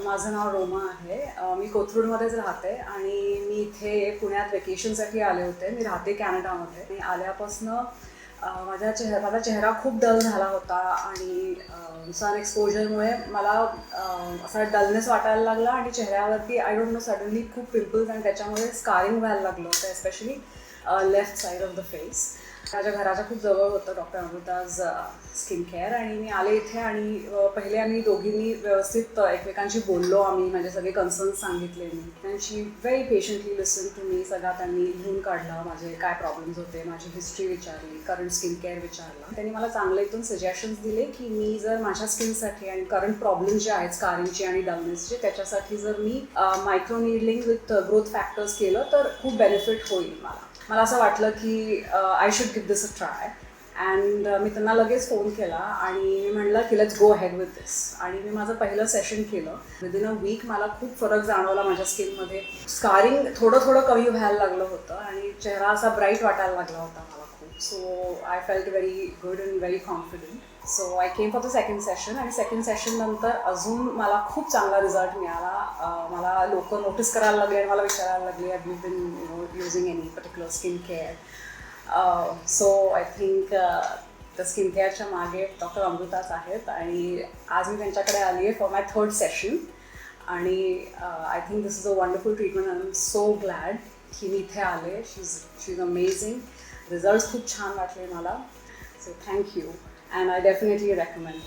माझं नाव रोमा आहे. मी कोथरूडमध्येच राहते आणि मी इथे पुण्यात वेकेशनसाठी आले होते. मी राहते कॅनडामध्ये. मी आल्यापासनं माझा चेहरा खूप डल झाला होता आणि सन एक्सपोजरमुळे मला असा डलनेस वाटायला लागला आणि चेहऱ्यावरती आय डोंट नो सडनली खूप पिंपल्स आणि त्याच्यामुळे स्कारिंग व्हायला लागलं होतं, especially left side of the face. माझ्या घराच्या खूप जवळ होतं डॉक्टर अमृताज स्किन केअर आणि मी आले इथे आणि पहिले आम्ही दोघींनी व्यवस्थित एकमेकांशी बोललो. आम्ही माझे सगळे कन्सर्न्स सांगितले. मी त्यांची very patiently listen to me. सगळा त्यांनी लिहून काढला, माझे काय प्रॉब्लेम्स होते, माझी हिस्ट्री विचारली, करंट स्किन केअर विचारला. त्यांनी मला चांगले इथून सजेशन्स दिले की मी जर माझ्या स्किनसाठी आणि करंट प्रॉब्लेम्स जे आहेत स्कारिंगचे आणि डलनेसचे त्याच्यासाठी जर मी micro needling with growth factors केलं तर खूप बेनिफिट होईल. मला असं वाटलं की I should give this a try. And मी त्यांना लगेच फोन केला आणि मी म्हणलं की let's go ahead with this. आणि मी माझं पहिलं सेशन केलं. विदिन अ वीक मला खूप फरक जाणवला माझ्या स्किनमध्ये. स्कारिंग थोडं कमी व्हायला लागलं होतं आणि चेहरा असा ब्राईट वाटायला लागला होता मला खूप. So I felt very good and very confident. So I came for the second session आणि सेकंड सेशन नंतर अजून मला खूप चांगला रिझल्ट मिळाला. मला लोक नोटीस करायला लागले आणि मला विचारायला लागले have you been using any particular skin care. So I think त्या स्किन केअरच्या मागे डॉक्टर अमृताच आहेत आणि आज मी त्यांच्याकडे आली आहे फॉर माय थर्ड सेशन. आणि I think this is a wonderful treatment. I am so glad की मी इथे आले. शी इज अमेझिंग. रिझल्ट्स खूप छान वाटले मला. So thank you and I definitely recommend.